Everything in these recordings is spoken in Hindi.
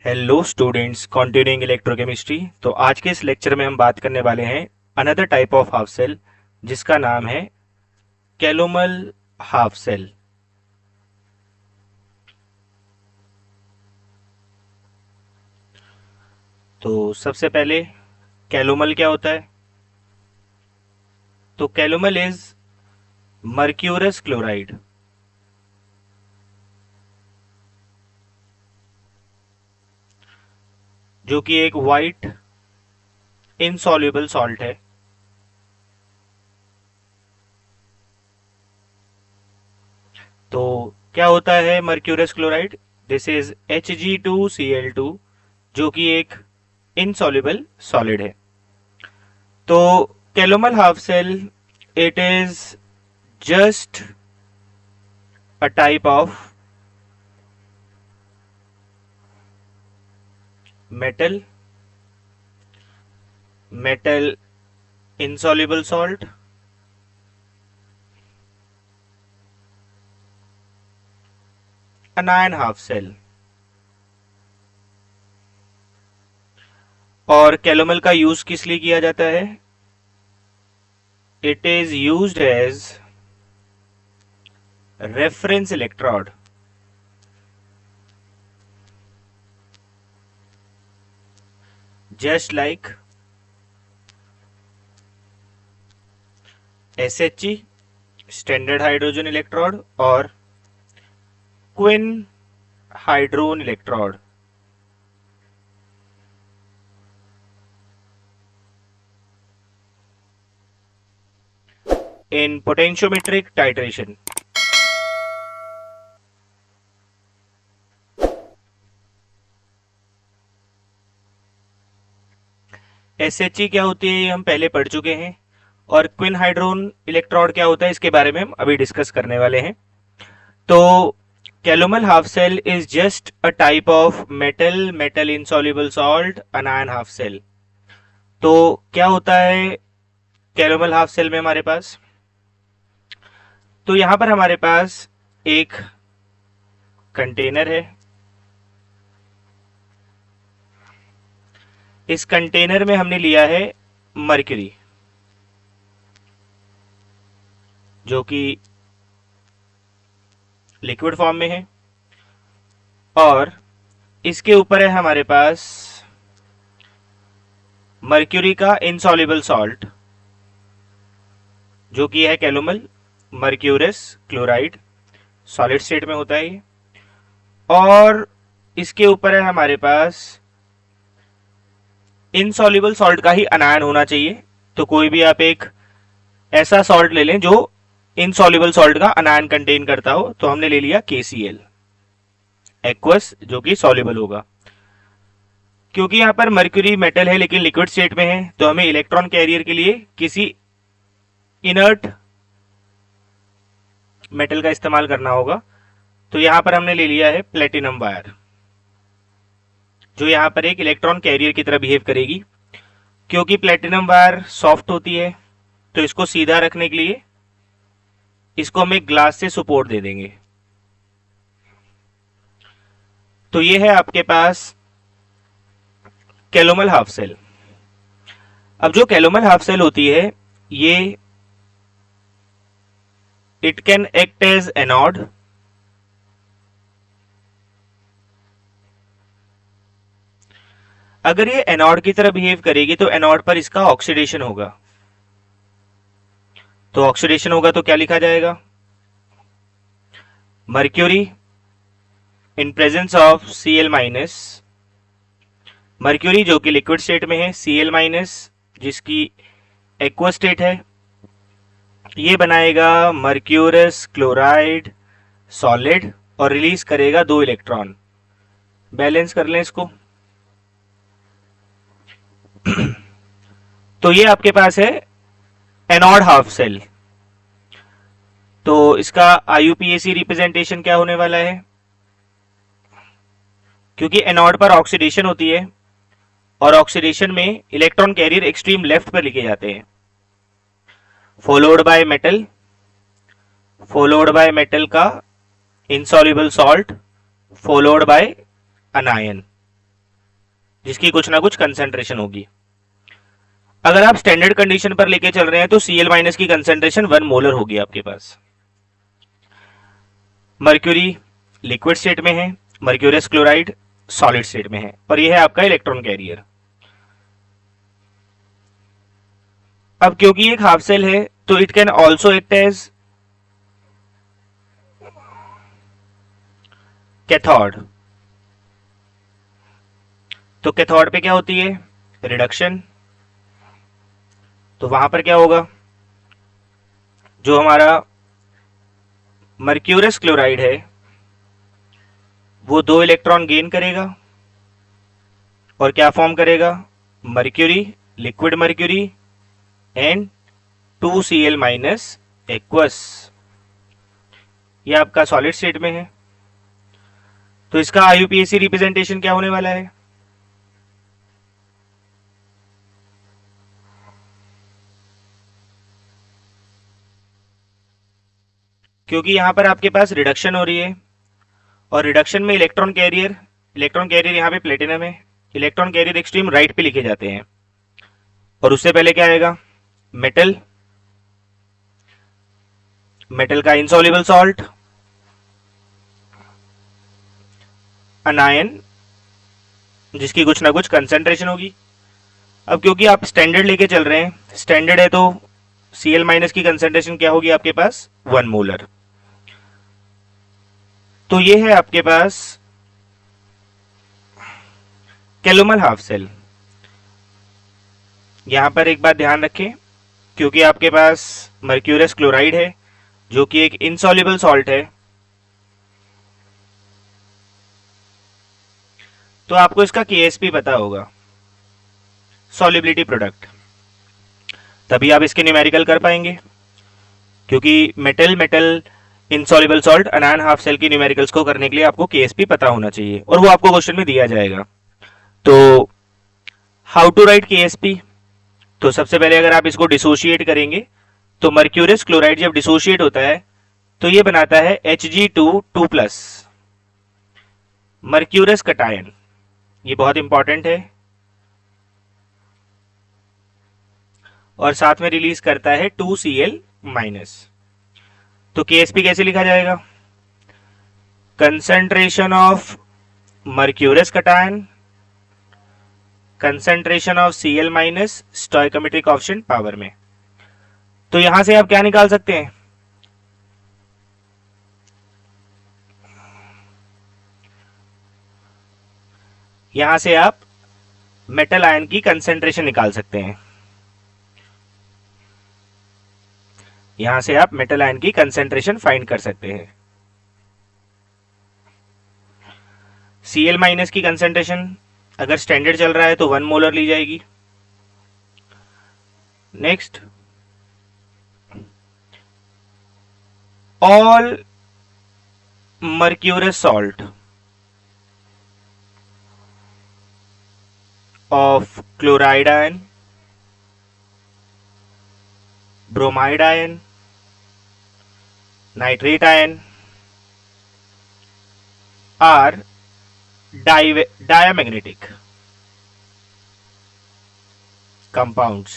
Hello students, continuing electrochemistry. तो आज के इस लेक्चर में हम बात करने वाले हैं another type of half cell, जिसका नाम है कैलोमल हाफ सेल। तो सबसे पहले कैलोमल क्या होता है? तो कैलोमल इज मर्क्यूरस क्लोराइड, जो कि एक वाइट इनसॉल्युबल सॉल्ट है। तो क्या होता है mercurous chloride? This is Hg2Cl2, जो कि एक इनसॉल्युबल सॉलिड है। तो calomel half cell, it is just a type of metal insoluble salt, anion half cell। और कैलोमल का यूज किस लिए किया जाता है? It is used as reference electrode, just like SHE standard hydrogen electrode और quinhydrone electrode. In potentiometric titration, SHE क्या होती है ये हम पहले पढ़ चुके हैं, और क्विन हाइड्रोन इलेक्ट्रोड क्या होता है इसके बारे में हम अभी डिस्कस करने वाले हैं। तो calomel half cell is just a type of metal insoluble salt anion half cell. तो क्या होता है कैलोमल हाफ सेल में हमारे पास? तो यहां पर हमारे पास एक कंटेनर है। इस कंटेनर में हमने लिया है मर्क्यूरी, जो कि लिक्विड फॉर्म में है, और इसके ऊपर है हमारे पास मर्क्यूरी का इनसॉल्युबल सॉल्ट, जो कि है calomel mercurous chloride. Solid state में होता है ये। और इसके ऊपर है हमारे पास इनसॉल्युबल सॉल्ट का ही अनायन होना चाहिए। तो कोई भी आप एक ऐसा सॉल्ट ले लें जो इनसॉल्युबल सॉल्ट का अनायन कंटेन करता हो। तो हमने ले लिया KCl एक्वस, जो कि सॉल्युबल होगा। क्योंकि यहां पर मर्क्यूरी मेटल है लेकिन लिक्विड स्टेट में है, तो हमें इलेक्ट्रॉन कैरियर के लिए किसी इनर्ट मेटल का इस्तेमाल करना होगा। तो यहां पर हमने ले लिया है प्लेटिनम वायर, जो यहां पर एक इलेक्ट्रॉन कैरियर की तरह बिहेव करेगी। क्योंकि प्लेटिनम वायर सॉफ्ट होती है, तो इसको सीधा रखने के लिए इसको हम एक ग्लास से सपोर्ट दे देंगे। तो ये है आपके पास कैलोमल हाफ सेल। अब जो कैलोमल हाफ सेल होती है, ये it can act as anode, अगर ये एनोड की तरह बिहेव करेगी तो एनोड पर इसका ऑक्सीडेशन होगा। तो ऑक्सीडेशन होगा तो क्या लिखा जाएगा? Mercury in presence of Cl minus, mercury जो कि लिक्विड स्टेट में है, Cl माइनस जिसकी एक्वस स्टेट है, ये बनाएगा मर्क्यूरस क्लोराइड सॉलिड और रिलीज करेगा 2 इलेक्ट्रॉन। बैलेंस कर लें इसको। तो ये आपके पास है एनोड हाफ सेल। तो इसका IUPAC रिप्रेजेंटेशन क्या होने वाला है? क्योंकि एनोड पर ऑक्सीडेशन होती है और ऑक्सीडेशन में इलेक्ट्रॉन कैरियर एक्सट्रीम लेफ्ट पर लिखे जाते हैं, फॉलोड बाय मेटल का इनसॉल्युबल सॉल्ट, फॉलोड बाय अनायन। जिसकी कुछ ना कुछ कंसेंट्रेशन होगी। अगर आप स्टैंडर्ड कंडीशन पर लेके चल रहे हैं तो Cl माइनस की कंसेंट्रेशन 1 मोलर होगी आपके पास। मर्क्यूरी लिक्विड स्टेट में है, मर्क्यूरियस क्लोराइड सॉलिड स्टेट में है, और यह है आपका इलेक्ट्रॉन कैरियर। अब क्योंकि एक हाफ सेल है तो it can also act as cathode. तो कैथोड पे क्या होती है? रिडक्शन। तो वहां पर क्या होगा? जो हमारा मर्क्यूरियस क्लोराइड है वो 2 इलेक्ट्रॉन गेन करेगा और क्या फॉर्म करेगा? Mercury, liquid mercury and 2Cl minus aqueous. ये आपका सॉलिड स्टेट में है। तो इसका IUPAC रिप्रेजेंटेशन क्या होने वाला है? क्योंकि यहां पर आपके पास रिडक्शन हो रही है और रिडक्शन में इलेक्ट्रॉन कैरियर यहां पे प्लेटिनम है, इलेक्ट्रॉन कैरियर एक्सट्रीम राइट पे लिखे जाते हैं। और उससे पहले क्या आएगा? मेटल, मेटल का इनसॉल्युबल सॉल्ट, अनायन जिसकी कुछ ना कुछ कंसेंट्रेशन होगी। अब क्योंकि आप स्टैंडर्ड लेके चल रहे हैं, स्टैंडर्ड है तो Cl माइनस की कंसेंट्रेशन क्या होगी आपके पास? 1 मोलर। तो ये है आपके पास कैलोमल हाफ सेल। यहां पर एक बात ध्यान रखें, क्योंकि आपके पास मर्क्यूरियस क्लोराइड है जो कि एक इनसॉल्युबल सॉल्ट है, तो आपको इसका KSP पता होगा, सॉल्युबिलिटी प्रोडक्ट, तभी आप इसके न्यूमेरिकल कर पाएंगे। क्योंकि metal metal insoluble salt anion half cell की न्यूमेरिकल्स को करने के लिए आपको KSP पता होना चाहिए और वो आपको क्वेश्चन में दिया जाएगा। तो हाउ टू राइट KSP? तो सबसे पहले अगर आप इसको डिसोशिएट करेंगे तो मर्क्यूरियस क्लोराइड जब डिसोशिएट होता है तो ये बनाता है Hg2 मर्क्यूरियस कटायन। ये बहुत इंपॉर्टेंट है और साथ में रिलीज करता है 2Cl माइनस। तो KSP कैसे लिखा जाएगा? Concentration of mercurius cation, concentration of Cl minus stoichiometric coefficient power में। तो यहां से आप क्या निकाल सकते हैं? यहां से आप मेटल आयन की कंसेंट्रेशन निकाल सकते हैं। यहां से आप मेटल आयन की कंसेंट्रेशन फाइंड कर सकते हैं। Cl माइनस की कंसेंट्रेशन अगर स्टैंडर्ड चल रहा है तो 1 मोलर ली जाएगी। Next, all mercurius salt of chloride ion, bromide ion, nitrate ion are diamagnetic compounds।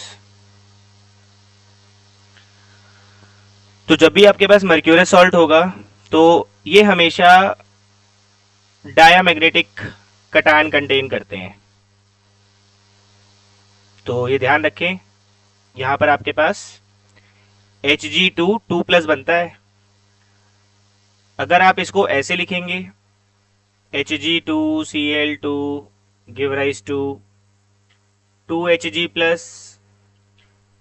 तो जब भी आपके पास मर्क्यूरियस सॉल्ट होगा तो ये हमेशा डायामैग्नेटिक कटायन कंटेन करते हैं। तो ये ध्यान रखें, यहां पर आपके पास Hg2 बनता है। अगर आप इसको ऐसे लिखेंगे Hg2Cl2 give rise to 2Hg plus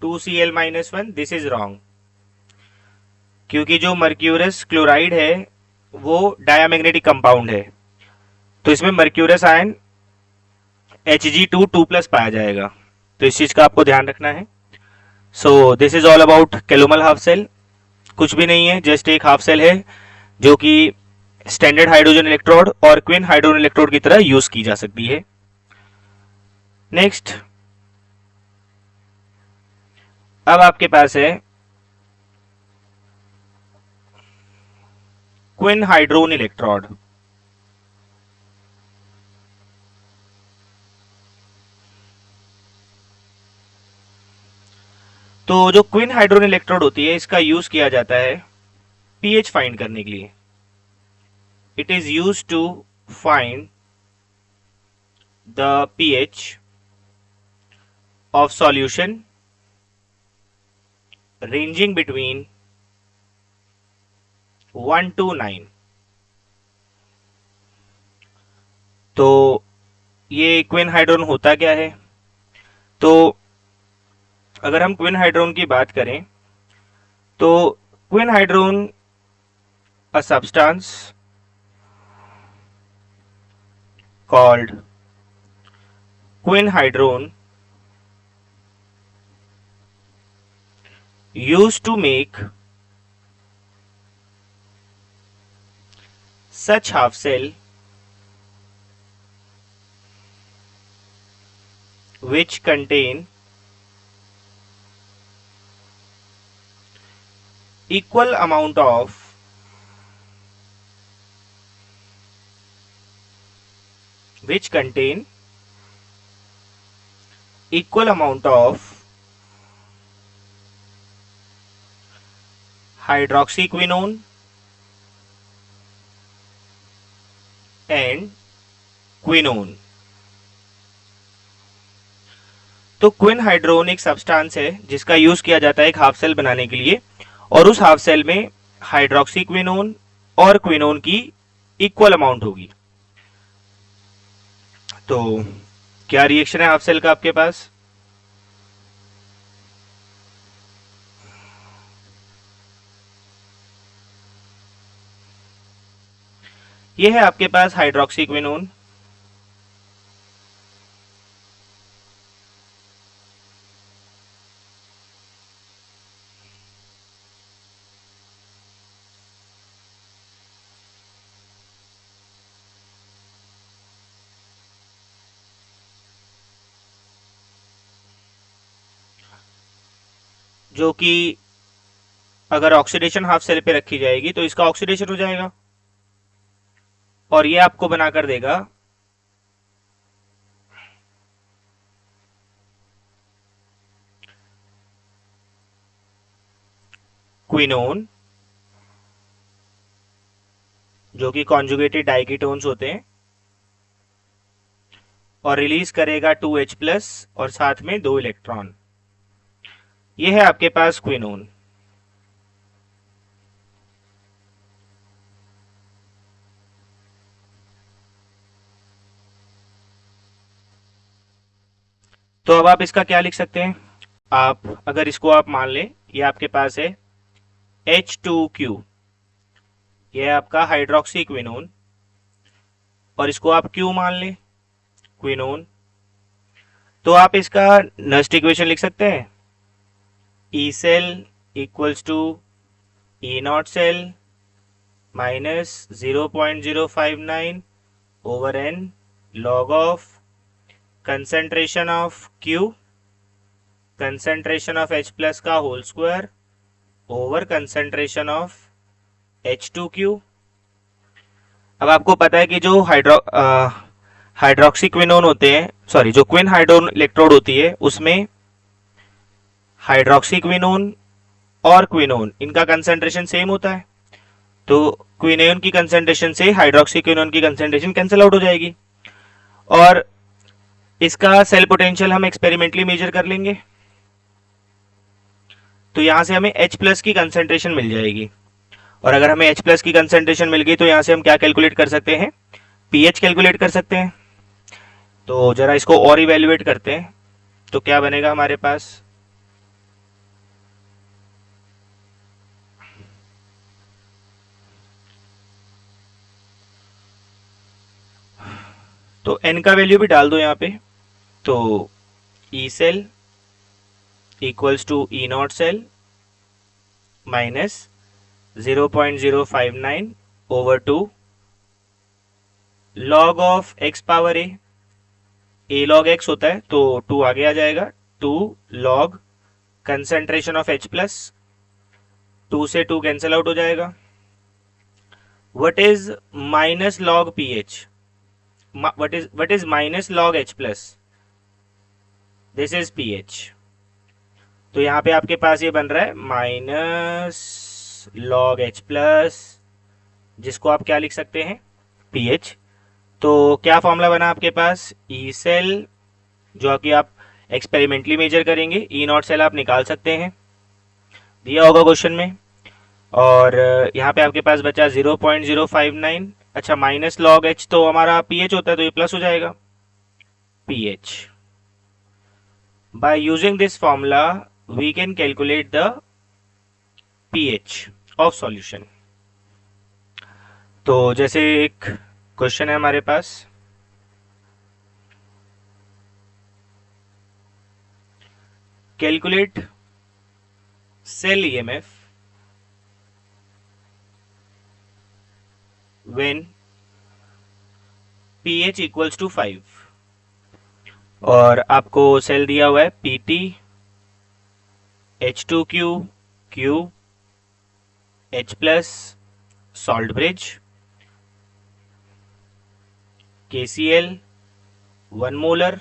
2Cl minus 1, this is wrong. क्योंकि जो मर्क्यूरियस क्लोराइड है वो डायामैग्नेटिक कंपाउंड है, तो इसमें मर्क्यूरियस आयन Hg2 पाया जाएगा। तो इस चीज का आपको ध्यान रखना है। So this is all about calomel half cell. कुछ भी नहीं है, जस्ट एक हाफ सेल है जो कि स्टैंडर्ड हाइड्रोजन इलेक्ट्रोड और क्विन हाइड्रोजन इलेक्ट्रोड की तरह यूज की जा सकती है। नेक्स्ट, अब आपके पास है क्विन हाइड्रोजन इलेक्ट्रोड। तो जो क्विन हाइड्रोजन इलेक्ट्रोड होती है इसका यूज किया जाता है पीएच फाइंड करने के लिए. It is use to find the pH of solution ranging between 1 to 9. तो ये क्विन हाइड्रोन होता क्या है? तो अगर हम क्विन हाइड्रोन की बात करें तो quinhydrone a substance called quinhydrone used to make such half cell which contain equal amount of hydroxyquinone and quinone. तो क्विन हाइड्रोन एक सब्सटेंस है जिसका यूज किया जाता है एक हाफ सेल बनाने के लिए, और उस हाफ सेल में हाइड्रोक्सीक्विनोन और क्विनोन की इक्वल अमाउंट होगी. तो क्या रिएक्शन है हाफ सेल का आपके पास? ये है आपके पास हाइड्रोक्सीक्विनोन, जो कि अगर ऑक्सीडेशन हाफ सेल पे रखी जाएगी तो इसका ऑक्सीडेशन हो जाएगा और ये आपको बनाकर देगा क्विनोन, जो कि कॉन्जुगेटेड डाइकीटोन्स होते हैं, और रिलीज करेगा 2H+ और साथ में 2 इलेक्ट्रॉन. ये है आपके पास क्विनोन. तो अब आप इसका क्या लिख सकते हैं? आप अगर इसको आप मान लें, ये आपके पास है H2Q, ये है आपका हाइड्रोक्सी क्विनोन, और इसको आप Q मान लें, क्विनोन. तो आप इसका नस्ट इक्वेशन लिख सकते हैं, E cell equals to E naught cell minus 0.059 over N log of concentration of Q, concentration of H+ का whole square over concentration of H2Q. अब आपको पता है कि जो हाइड्रोक्सीक्विनोन होते हैं, सॉरी, जो क्विन हाइड्रोन इलेक्ट्रोड होती है उसमें हाइड्रोक्सीक्विनोन और क्विनोन इनका कंसेंट्रेशन सेम होता है. तो क्विनोन की कंसेंट्रेशन से हाइड्रोक्सीक्विनोन की कंसेंट्रेशन कैंसिल आउट हो जाएगी, और इसका सेल पोटेंशियल हम एक्सपेरिमेंटली मेजर कर लेंगे. तो यहां से हमें H+ की कंसेंट्रेशन मिल जाएगी, और अगर हमें H+ की कंसेंट्रेशन मिल गई तो यहां से हम क्या कैलकुलेट कर सकते हैं? पीएच कैलकुलेट कर सकते हैं. तो जरा इसको और इवेल्युएट करते हैं, तो क्या बनेगा हमारे पास? तो N का वैल्यू भी डाल दो यहाँ पे. तो E cell equals to E naught cell minus 0.059 over 2 log of x power a log x होता है तो 2 आगे आ जाएगा, 2 लॉग कंसेंट्रेशन ऑफ H+, 2 से 2 कैंसिल आउट हो जाएगा. What is minus log pH? what is minus log H+? This is pH. तो यहाँ पे आपके पास ये बन रहा है माइनस लॉग एच प्लस, जिसको आप क्या लिख सकते हैं, पी एच। तो क्या फॉर्मूला बना आपके पास, ई सेल, जो कि आप एक्सपेरिमेंटली मेजर करेंगे, ई नॉट सेल आप निकाल सकते हैं, दिया होगा क्वेश्चन में। और यहाँ पे आपके पास बचा 0.059। अच्छा, माइनस लॉग एच तो हमारा पी एच होता है, तो ये प्लस हो जाएगा P H. By using this formula we can calculate the pH of solution. तो जैसे एक क्वेश्चन है हमारे पास, calculate cell EMF when pH equals to 5, और आपको सेल दिया हुआ है Pt H2Q Q H plus salt bridge KCl 1 molar,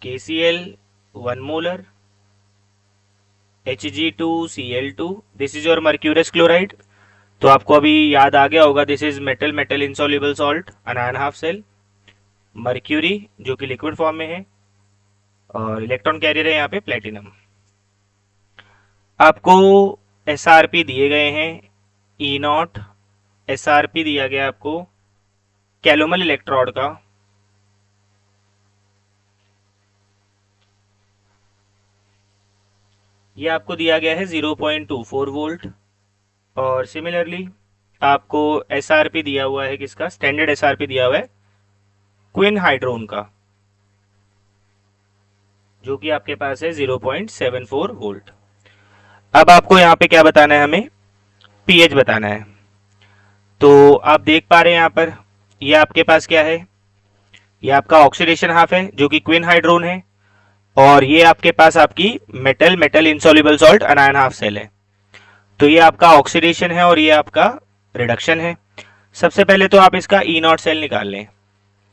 KCl 1 molar, Hg2Cl2, this is your mercurous chloride. तो आपको अभी याद आ गया होगा, this is metal metal insoluble salt, anion half cell, mercury जो कि लिक्विड फॉर्म में है, और इलेक्ट्रॉन कैरियर है यहाँ पे प्लेटिनम। आपको एसआरपी दिए गए हैं, ई नॉट एसआरपी दिया गया आपको कैलोमल इलेक्ट्रोड का, ये आपको दिया गया है 0.24 वोल्ट। और सिमिलरली आपको एसआरपी दिया हुआ है किसका, स्टैंडर्ड एसआरपी दिया हुआ है क्विन हाइड्रोन का, जो कि आपके पास है 0.74 वोल्ट। अब आपको यहाँ पे क्या बताना है, हमें पीएच बताना है। तो आप देख पा रहे हैं यहाँ पर, ये आपके पास क्या है, ये आपका ऑक्सीडेशन हाफ है जो कि क्विन हाइड्रोन है, और ये आपके पास आपकी metal metal insoluble salt anion half cell है। तो ये आपका ऑक्सीडेशन है और ये आपका रिडक्शन है। सबसे पहले तो आप इसका ई नॉट सेल निकाल लें।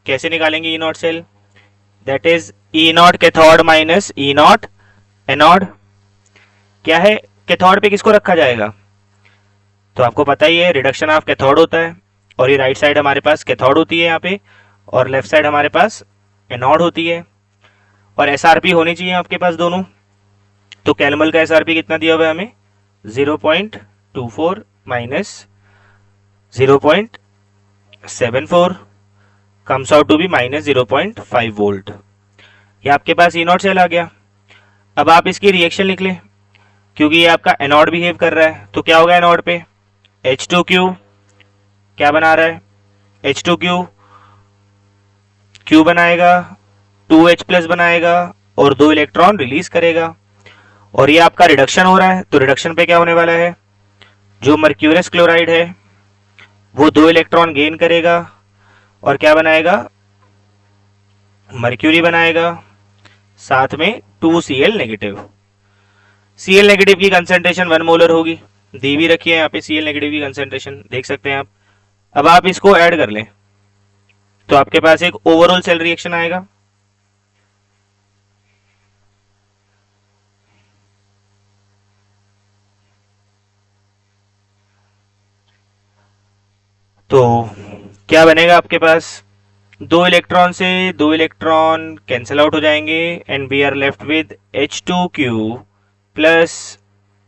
कैसे निकालेंगे E not cell, that is E not cathode minus E not anode. क्या है, कैथोड पे किसको रखा जाएगा, तो आपको पता ही है रिडक्शन ऑफ कैथोड होता है, और ये राइट साइड हमारे पास कैथोड होती है यहाँ पे, और लेफ्ट साइड हमारे पास एनोड होती है, और एसआरपी होनी चाहिए आपके पास दोनों। तो कैलोमल का एसआरपी कितना दिया हुआ है हमें, 0.24 minus 0.74 comes out to be minus 0.5 volt. ये आपके पास ई नॉट सेल आ गया। अब आप इसकी रिएक्शन लिख लें, क्योंकि ये आपका एनोड बिहेव कर रहा है, तो क्या होगा एनोड पे, H2Q क्या बना रहा है, H2Q Q बनाएगा, 2H प्लस बनाएगा और 2 इलेक्ट्रॉन रिलीज करेगा, और ये आपका रिडक्शन हो रहा है। तो रिडक्शन पे क्या होने वाला है, जो मर्क्यूरस क्लोराइड है वो 2 इलेक्ट्रॉन गेन करेगा और क्या बनाएगा, मर्क्यूरी बनाएगा, साथ में 2Cl नेगेटिव। Cl नेगेटिव की कंसेंट्रेशन 1 मोलर होगी, दी भी रखी है यहाँ पे Cl नेगेटिव की कंसेंट्रेशन, देख सकते हैं आप। अब आप इसको ऐड कर लें तो आपके पास एक ओवरऑल सेल रिएक्शन आएगा। तो क्या बनेगा आपके पास, 2 इलेक्ट्रॉन से 2 इलेक्ट्रॉन कैंसिल आउट हो जाएंगे, and we are left with H2Q plus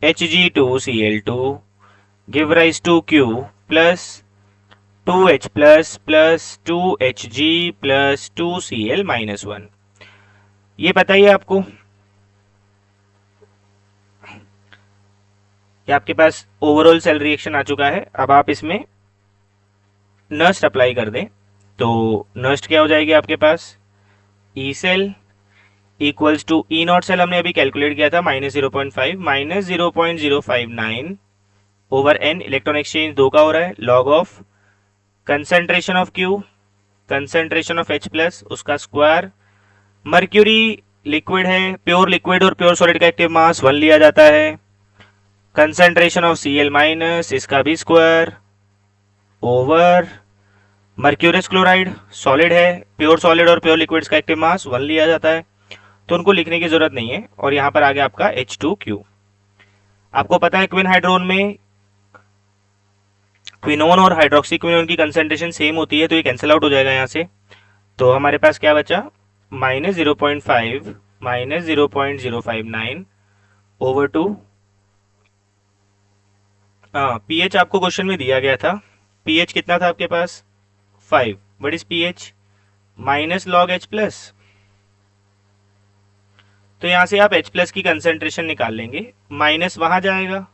Hg2Cl2 give rise to Q plus 2H plus plus 2Hg plus 2Cl minus 1। ये बताइए आपको, ये आपके पास ओवरऑल सेल रिएक्शन आ चुका है। अब आप इसमें नस्ट अप्लाई कर दें तो नस्ट क्या हो जाएगी आपके पास, E cell equals to E not cell हमने अभी कैलकुलेट किया था -0.5 minus 0.059 over n, electron exchange 2 का हो रहा है, log of concentration of Q, concentration of H plus उसका स्क्वायर, मर्क्यूरी लिक्विड है, प्योर लिक्विड और प्योर सॉलिड का एक्टिव मास 1 लिया जाता है, कंसेंट्रेशन ऑफ Cl माइनस इसका भी square over mercurius chloride solid है, प्योर सॉलिड और प्योर लिक्विड्स का एक्टिव मास 1 लिया जाता है, तो उनको लिखने की जरूरत नहीं है। और यहाँ पर आ गया आपका H2Q। आपको पता है क्विन हाइड्रोन में क्विनोन और हाइड्रोक्सी क्विनोन की कंसेंट्रेशन सेम होती है, तो ये कैंसिल आउट हो जाएगा यहाँ से। तो हमारे पास क्या बचा, -0.5 -0.059 ओवर 2। पीएच आपको क्वेश्चन में दिया गया था, पीएच कितना था आपके पास 5। What is pH, minus log H plus. तो यहां से आप H प्लस की कंसेंट्रेशन निकाल लेंगे, माइनस वहां जाएगा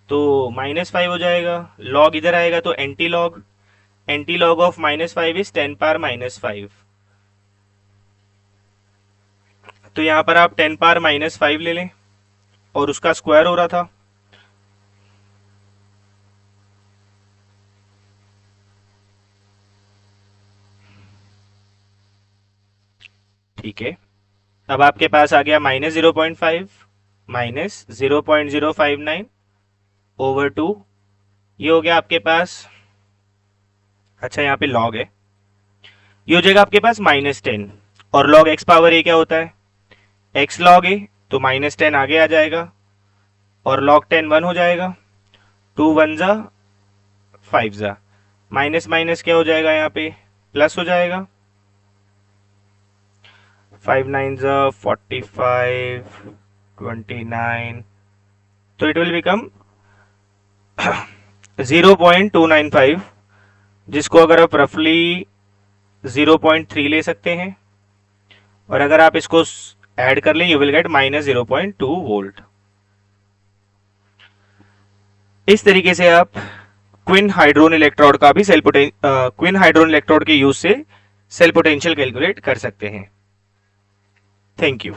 तो -5 हो जाएगा, लॉग इधर आएगा तो anti log of -5 is 10 power -5। तो यहां पर आप 10 पावर -5 ले लें और उसका स्क्वायर हो रहा था। ठीक है, अब आपके पास आ गया -0.5 -0.059 ओवर 2। ये हो गया आपके पास, अच्छा यहाँ पे लॉग है, ये हो जाएगा आपके पास -10। और लॉग x पावर a क्या होता है, x log a, तो -10 आगे आ जाएगा और log 10 1 हो जाएगा, 2 1 जा 5 जा, माइनस माइनस क्या हो जाएगा यहाँ पे प्लस हो जाएगा, 5 9 जा 45 29, तो इट विल बिकम 0.295, जिसको अगर आप रफली 0.3 ले सकते हैं, और अगर आप इसको ऐड कर लें यू विल गेट -0.2 वोल्ट। इस तरीके से आप क्विन हाइड्रोन इलेक्ट्रोड का भी क्विन हाइड्रोन इलेक्ट्रोड के यूज से सेल पोटेंशियल कैलकुलेट कर सकते हैं। Thank you.